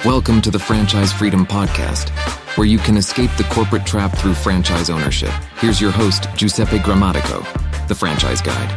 Welcome to the Franchise Freedom Podcast, where you can escape the corporate trap through franchise ownership. Here's your host, Giuseppe Grammatico, the Franchise Guide.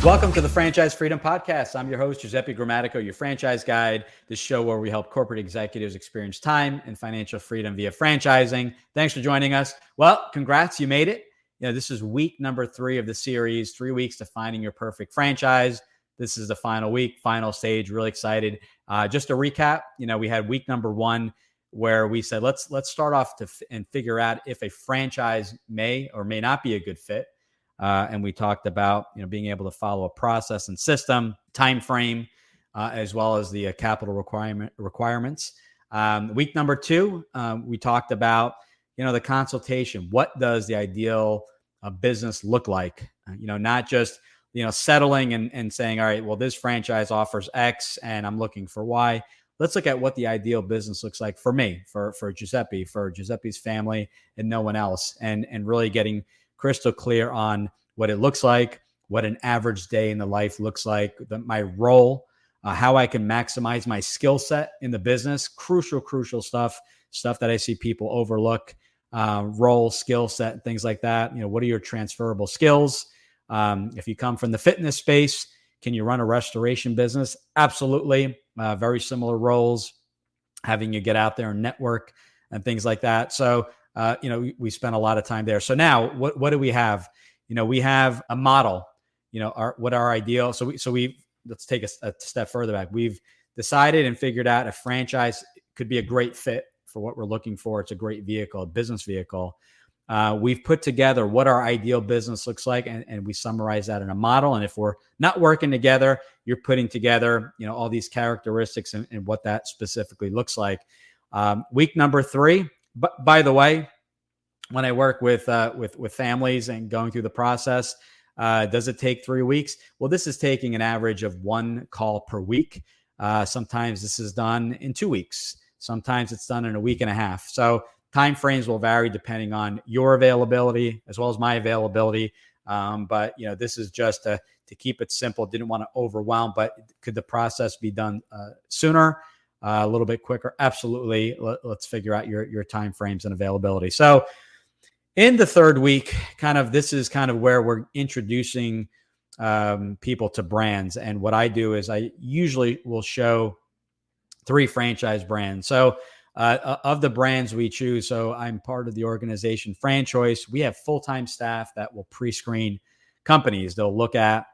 Welcome to the Franchise Freedom Podcast. I'm your host, Giuseppe Grammatico, your franchise guide, the show where we help corporate executives experience time and financial freedom via franchising. Thanks for joining us. Well, congrats, you made it. This is week number 3 of the series, 3 weeks to finding your perfect franchise. This is the final week, final stage. Really excited. Just to recap, we had week number 1 where we said, let's start off and figure out if a franchise may or may not be a good fit. And we talked about, being able to follow a process and system, time frame, as well as the capital requirements. Week number 2, we talked about, the consultation. What does the ideal business look like? Not just settling and saying, all right, well, this franchise offers X and I'm looking for Y. Let's look at what the ideal business looks like for me, for Giuseppe, for Giuseppe's family and no one else. And really getting crystal clear on what it looks like, what an average day in the life looks like, my role, how I can maximize my skill set in the business. Crucial stuff that I see people overlook, role, skill set, things like that. What are your transferable skills? If you come from the fitness space, can you run a restoration business? Absolutely. Very similar roles, having you get out there and network and things like that. So, we spent a lot of time there. So now what do we have? We have a model, what our ideal. So let's take a step further back. We've decided and figured out a franchise could be a great fit for what we're looking for. It's a great vehicle, a business vehicle. We've put together what our ideal business looks like, and we summarize that in a model. And if we're not working together, you're putting together, all these characteristics and what that specifically looks like. Week number 3. But by the way, when I work with families and going through the process, does it take 3 weeks? Well, this is taking an average of 1 call per week. Sometimes this is done in 2 weeks. Sometimes it's done in a week and a half. So time frames will vary depending on your availability as well as my availability. But this is just to keep it simple. Didn't want to overwhelm, but could the process be done sooner? A little bit quicker? Absolutely. Let's figure out your time frames and availability. So in the 3rd week, this is where we're introducing people to brands. And what I do is I usually will show 3 franchise brands. So of the brands we choose, so I'm part of the organization Franchise. We have full-time staff that will pre-screen companies. They'll look at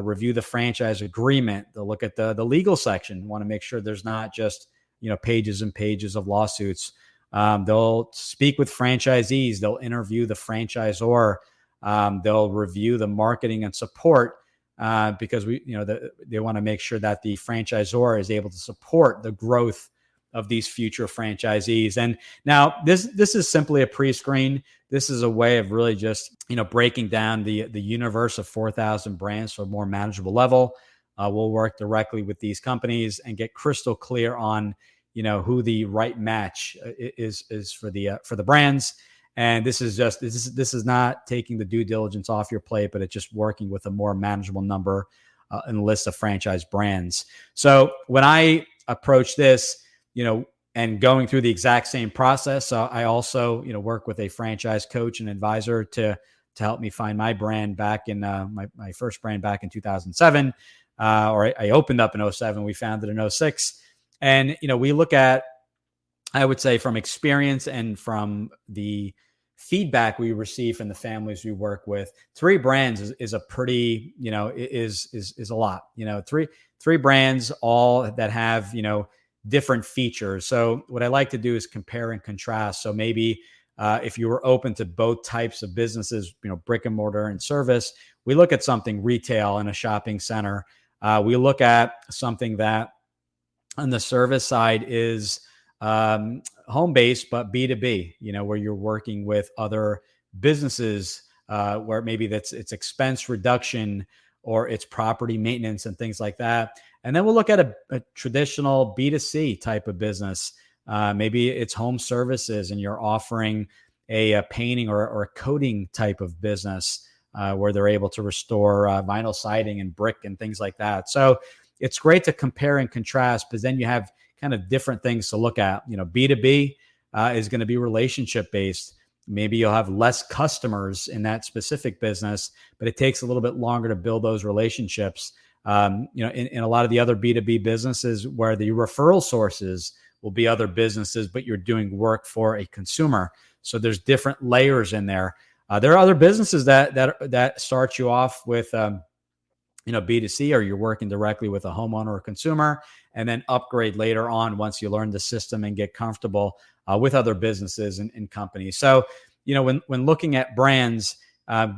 review the franchise agreement. They'll look at the legal section, want to make sure there's not just, pages and pages of lawsuits. They'll speak with franchisees. They'll interview the franchisor. They'll review the marketing and support because they want to make sure that the franchisor is able to support the growth of these future franchisees. And now this is simply a pre-screen. This is a way of really just, breaking down the universe of 4,000 brands to a more manageable level. We'll work directly with these companies and get crystal clear on, who the right match is for the brands. And this is not taking the due diligence off your plate, but it's just working with a more manageable number and list of franchise brands. So when I approach this, and going through the exact same process. So I also, work with a franchise coach and advisor to help me find my brand back in my first brand back in 2007, or I opened up in 2007. We founded in 2006. And, we look at, I would say from experience and from the feedback we receive from the families we work with, 3 brands is a pretty, is a lot, 3 brands, all that have, different features. So what I like to do is compare and contrast. So maybe if you were open to both types of businesses, brick and mortar and service, we look at something retail in a shopping center. We look at something that on the service side is home-based, but B2B, where you're working with other businesses where maybe it's expense reduction or it's property maintenance and things like that. And then we'll look at a traditional B2C type of business. Maybe it's home services and you're offering a painting or a coating type of business where they're able to restore vinyl siding and brick and things like that. So, it's great to compare and contrast, but then you have kind of different things to look at. B2B is going to be relationship based. Maybe you'll have less customers in that specific business, but it takes a little bit longer to build those relationships. In a lot of the other B2B businesses where the referral sources will be other businesses, but you're doing work for a consumer. So there's different layers in there. There are other businesses that start you off with, B2C, or you're working directly with a homeowner or consumer, and then upgrade later on once you learn the system and get comfortable with other businesses and companies. So, when looking at brands,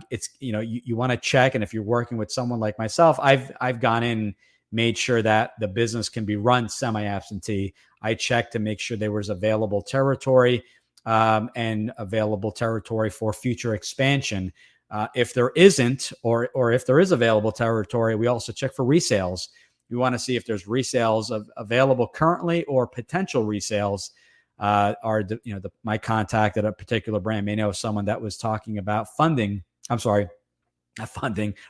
it's, you want to check. And if you're working with someone like myself, I've gone in, made sure that the business can be run semi-absentee. I checked to make sure there was available territory and available territory for future expansion. If there isn't, or if there is available territory, we also check for resales. We want to see if there's resales available currently or potential resales. My contact at a particular brand may know someone that was talking about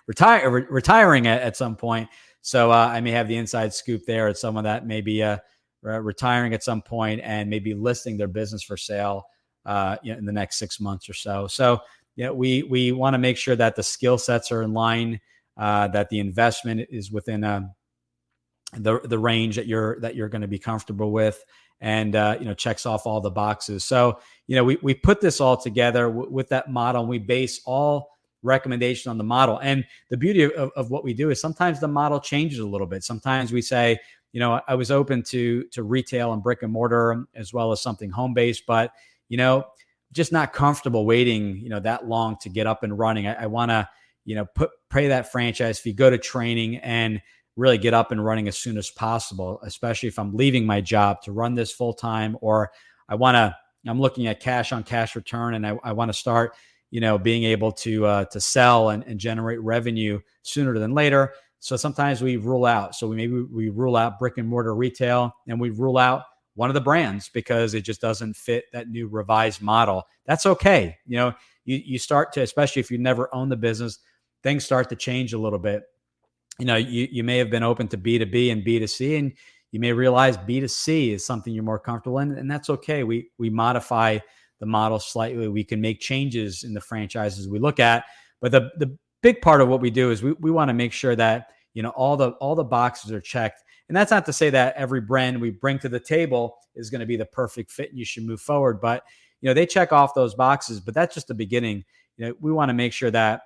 retiring at some point. So I may have the inside scoop there at someone that may be retiring at some point and maybe listing their business for sale in the next 6 months or so. So we want to make sure that the skill sets are in line, that the investment is within the range that you're going to be comfortable with, and checks off all the boxes. So we put this all together with that model. We base all recommendation on the model. And the beauty of what we do is sometimes the model changes a little bit. Sometimes we say, I was open to retail and brick and mortar as well as something home based, but just not comfortable waiting that long to get up and running. I want to pay that franchise fee, go to training, and really get up and running as soon as possible, especially if I'm leaving my job to run this full time, or I'm looking at cash on cash return, and I want to start being able to sell and generate revenue sooner than later. So sometimes we rule out. So we rule out brick and mortar retail, and we rule out one of the brands because it just doesn't fit that new revised model. That's okay. You start to, especially if you never own the business, things start to change a little bit. You may have been open to B2B and B2C, and you may realize B2C is something you're more comfortable in, and that's okay. We modify the model slightly. We can make changes in the franchises we look at, but the big part of what we do is we want to make sure that all the boxes are checked. And that's not to say that every brand we bring to the table is going to be the perfect fit and you should move forward, but they check off those boxes. But that's just the beginning. We want to make sure that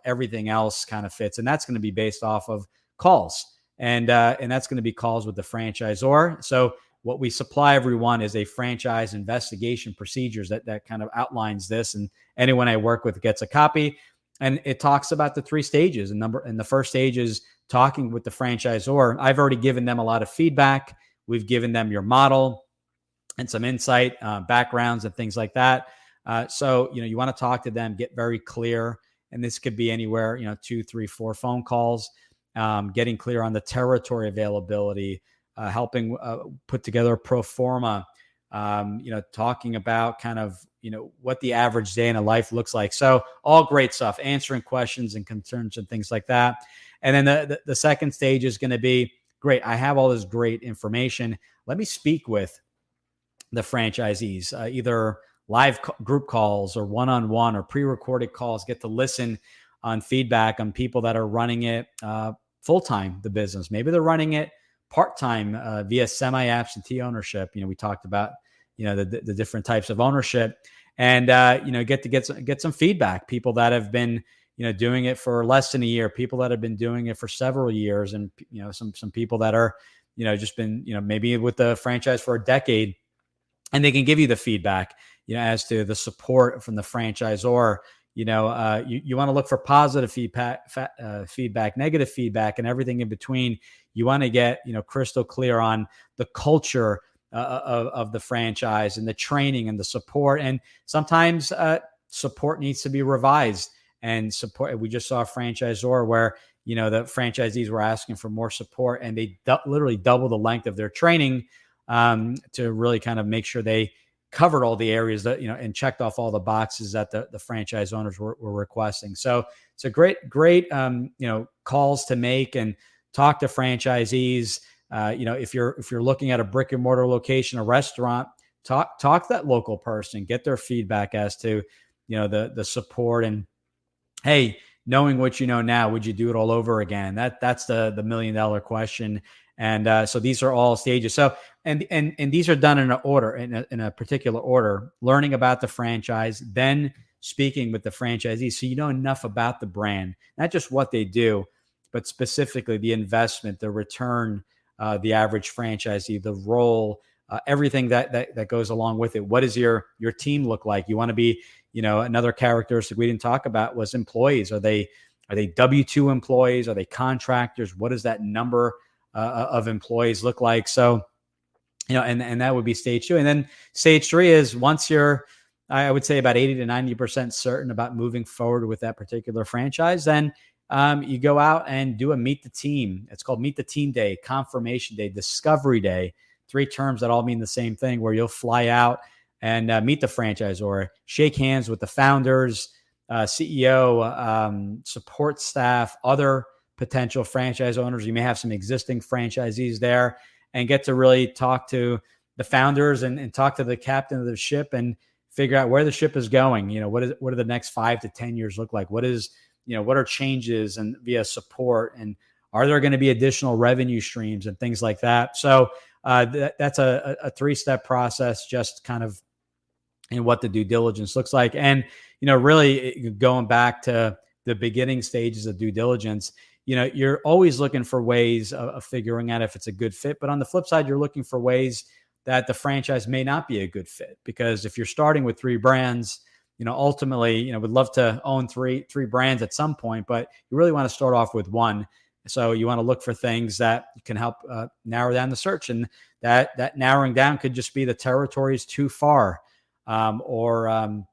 everything else kind of fits, and that's going to be based off of calls, and that's going to be calls with the franchisor. So what we supply everyone is a franchise investigation procedures that kind of outlines this, and anyone I work with gets a copy, and it talks about the 3 stages. And the first stage is talking with the franchisor. I've already given them a lot of feedback. We've given them your model and some insight, backgrounds and things like that. So you want to talk to them, get very clear, and this could be anywhere 2, 3, 4 phone calls, getting clear on the territory availability, helping put together a pro forma, talking about kind of what the average day in a life looks like. So all great stuff, answering questions and concerns and things like that. And then the second stage is going to be, great, I have all this great information. Let me speak with the franchisees, either live group calls or one-on-one or pre-recorded calls, get to listen on feedback on people that are running it full-time, the business. Maybe they're running it part-time via semi-absentee ownership. We talked about, the different types of ownership, and, get some feedback. People that have been, doing it for less than a year, people that have been doing it for several years, and, some people that are, just been, maybe with the franchise for a decade, and they can give you the feedback, as to the support from the franchisor. You want to look for positive feedback, negative feedback, and everything in between. You want to get, crystal clear on the culture of the franchise, and the training and the support. And sometimes support needs to be revised. And support, we just saw a franchisor where, the franchisees were asking for more support, and they literally double the length of their training to really kind of make sure they covered all the areas that, and checked off all the boxes that the franchise owners were requesting. So it's a great, calls to make, and talk to franchisees. If you're looking at a brick and mortar location, a restaurant, talk to that local person, get their feedback as to, the support. And hey, knowing what you know now, would you do it all over again? That's the $1 million question. And so these are all stages. So and these are done in an order, in a particular order. Learning about the franchise, then speaking with the franchisee, so you know enough about the brand, not just what they do, but specifically the investment, the return, the average franchisee, the role, everything that goes along with it. What does your team look like? You want to be, another characteristic we didn't talk about was employees. Are they W-2 employees? Are they contractors? What does that number of employees look like? So, and that would be stage 2. And then stage 3 is once you're, I would say about 80 to 90% certain about moving forward with that particular franchise, then you go out and do a meet the team. It's called Meet the Team Day, Confirmation Day, Discovery Day. 3 terms that all mean the same thing, where you'll fly out and meet the franchisor, shake hands with the founders, CEO, support staff, other potential franchise owners. You may have some existing franchisees there, and get to really talk to the founders and talk to the captain of the ship and figure out where the ship is going. What are the next 5 to 10 years look like? What are changes and via support, and are there going to be additional revenue streams and things like that? So that's a 3-step process, just kind of in what the due diligence looks like. And, really going back to the beginning stages of due diligence, you're always looking for ways of figuring out if it's a good fit. But on the flip side, you're looking for ways that the franchise may not be a good fit, because if you're starting with 3 brands, ultimately, would love to own three brands at some point, but you really want to start off with 1. So you want to look for things that can help narrow down the search, and that narrowing down could just be the territory is too far, or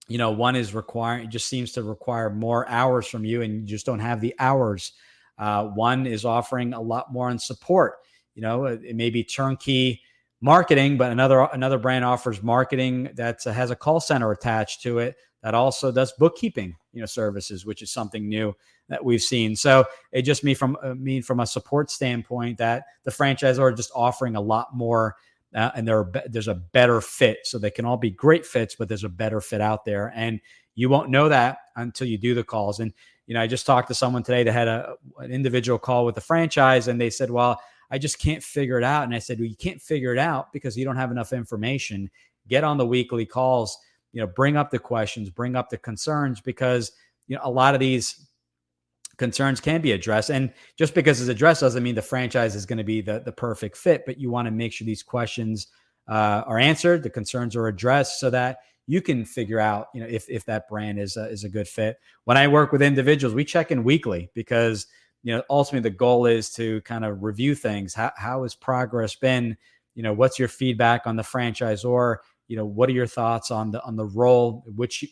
one is requiring, it just seems to require more hours from you, and you just don't have the hours. One is offering a lot more on support. It may be turnkey marketing, but another brand offers marketing that has a call center attached to it that also does bookkeeping, services, which is something new that we've seen. So it just mean from a support standpoint that the franchisor are just offering a lot more, and there's a better fit. So they can all be great fits, but there's a better fit out there, and you won't know that until you do the calls. And I just talked to someone today that had an individual call with the franchise, and they said, "Well, I just can't figure it out." And I said, "Well, you can't figure it out because you don't have enough information. Get on the weekly calls, bring up the questions, bring up the concerns, because, a lot of these concerns can be addressed. And just because it's addressed doesn't mean the franchise is going to be the perfect fit, but you want to make sure these questions are answered, the concerns are addressed, so that you can figure out, if that brand is a good fit." When I work with individuals, we check in weekly because, ultimately the goal is to kind of review things. How has progress been? What's your feedback on the franchisor? What are your thoughts on the role, which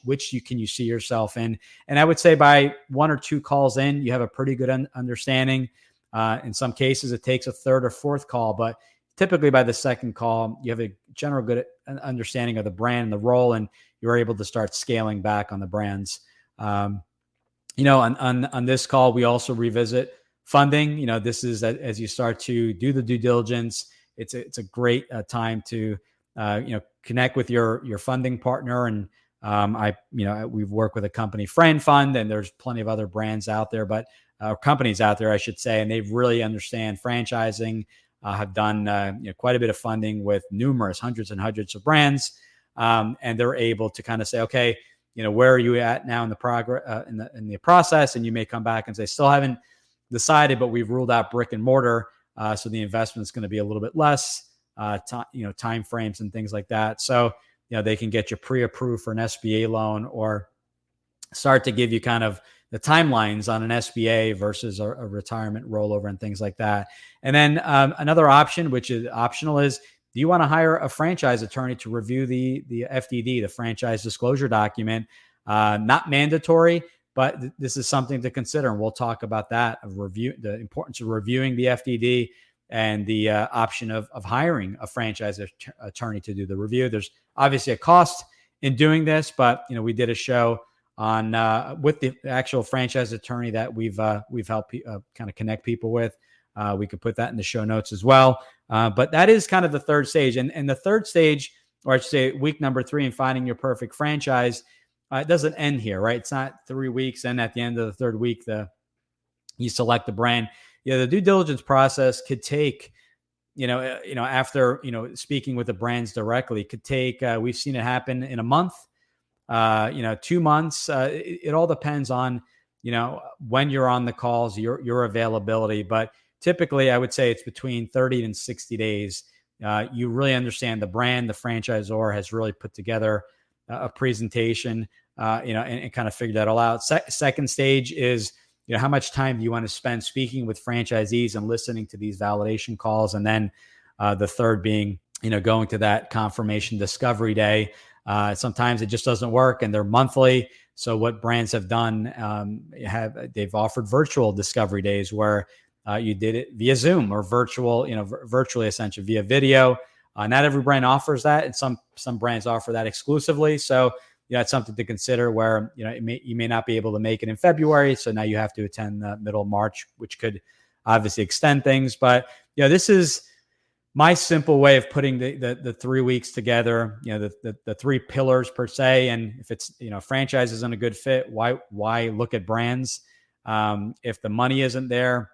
can you see yourself in? And I would say by 1 or 2 calls in, you have a pretty good understanding. In some cases, it takes a 3rd or 4th call, but typically by the 2nd call, you have a general good understanding of the brand and the role, and you're able to start scaling back on the brands. On this call, we also revisit funding. This is as you start to do the due diligence, it's a great time to connect with your funding partner. And we've worked with a company, Friend Fund, and there's plenty of other brands out there, but companies out there, I should say, and they really understand franchising, have done quite a bit of funding with hundreds and hundreds of brands, and they're able to kind of say, okay, where are you at now in the progress in the process? And you may come back and say, still haven't decided, but we've ruled out brick and mortar, so the investment is going to be a little bit less. Time frames and things like that. So, they can get you pre-approved for an SBA loan, or start to give you kind of the timelines on an SBA versus a retirement rollover and things like that. And then another option, which is optional, is do you want to hire a franchise attorney to review the FDD, the franchise disclosure document? Not mandatory, but this is something to consider. And we'll talk about that, the importance of reviewing the FDD, and the option of hiring a franchise attorney to do the review. There's obviously a cost in doing this, but we did a show on with the actual franchise attorney that we've helped kind of connect people with. We could put that in the show notes as well. But that is kind of the third stage. And the third stage, or I should say week number 3 in finding your perfect franchise, it doesn't end here, right? It's not 3 weeks. And at the end of the third week, you select the brand. The due diligence process could take, after, speaking with the brands directly, could take, we've seen it happen in a month, 2 months. It all depends on, when you're on the calls, your availability. But typically, I would say it's between 30 and 60 days. You really understand the brand. The franchisor has really put together a presentation, and kind of figured that all out. Second stage is, how much time do you want to spend speaking with franchisees and listening to these validation calls? And then the third being, going to that confirmation discovery day. Sometimes it just doesn't work and they're monthly. So what brands have done, they've offered virtual discovery days where you did it via Zoom or virtually essentially via video. Not every brand offers that, and some brands offer that exclusively. So it's something to consider where you may not be able to make it in February, so now you have to attend the middle of March, which could obviously extend things. But this is my simple way of putting the 3 weeks together. The 3 pillars per se. And if it's franchise isn't a good fit, why look at brands? If the money isn't there,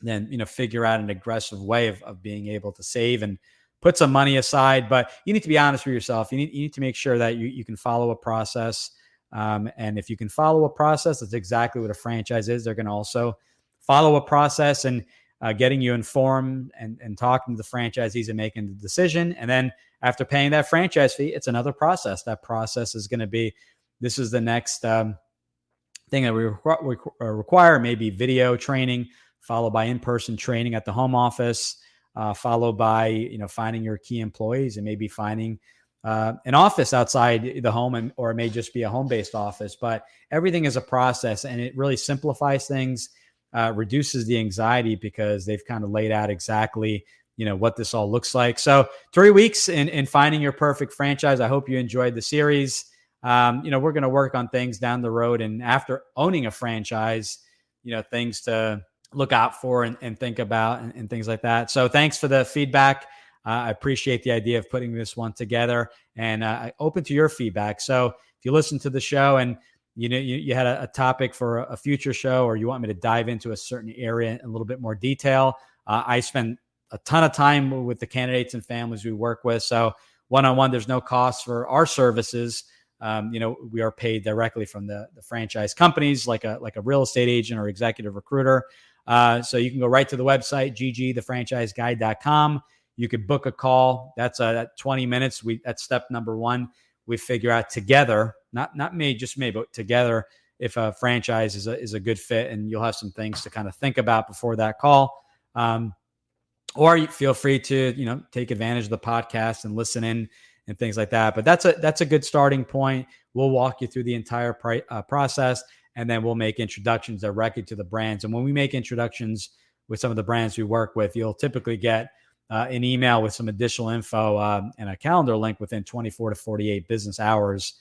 then figure out an aggressive way of being able to save and put some money aside. But you need to be honest with yourself. You need to make sure that you can follow a process. And if you can follow a process, that's exactly what a franchise is. They're going to also follow a process and getting you informed and talking to the franchisees and making the decision. And then after paying that franchise fee, it's another process. That process is going to be, this is the next thing that we require, maybe video training, followed by in-person training at the home office, followed by, finding your key employees and maybe finding an office outside the home, or it may just be a home-based office. But everything is a process, and it really simplifies things, reduces the anxiety, because they've kind of laid out exactly, what this all looks like. So 3 weeks in finding your perfect franchise. I hope you enjoyed the series. We're going to work on things down the road, and after owning a franchise, things to look out for and think about and things like that. So thanks for the feedback. I appreciate the idea of putting this one together, and I open to your feedback. So if you listen to the show and you had a topic for a future show, or you want me to dive into a certain area in a little bit more detail, I spend a ton of time with the candidates and families we work with. So one-on-one, there's no cost for our services. We are paid directly from the franchise companies, like a real estate agent or executive recruiter. So you can go right to the website, ggthefranchiseguide.com. You could book a call. That's 20 minutes. That's step number 1. We figure out together, not me, just me, but together, if a franchise is a good fit, and you'll have some things to kind of think about before that call. Or you feel free to, take advantage of the podcast and listen in and things like that. But that's a good starting point. We'll walk you through the entire process, and then we'll make introductions directly to the brands. And when we make introductions with some of the brands we work with, you'll typically get an email with some additional info and a calendar link within 24 to 48 business hours.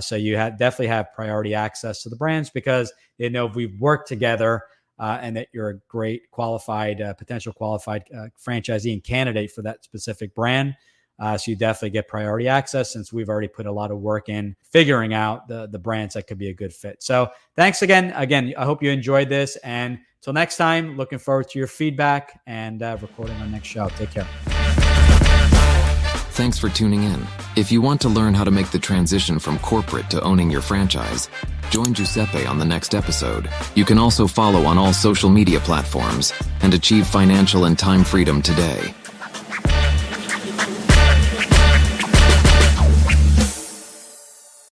So you definitely have priority access to the brands, because they know if we've worked together and that you're a great potential qualified franchisee and candidate for that specific brand. So you definitely get priority access, since we've already put a lot of work in figuring out the brands that could be a good fit. So thanks again. I hope you enjoyed this. And till next time, looking forward to your feedback and recording our next show. Take care. Thanks for tuning in. If you want to learn how to make the transition from corporate to owning your franchise, join Giuseppe on the next episode. You can also follow on all social media platforms and achieve financial and time freedom today.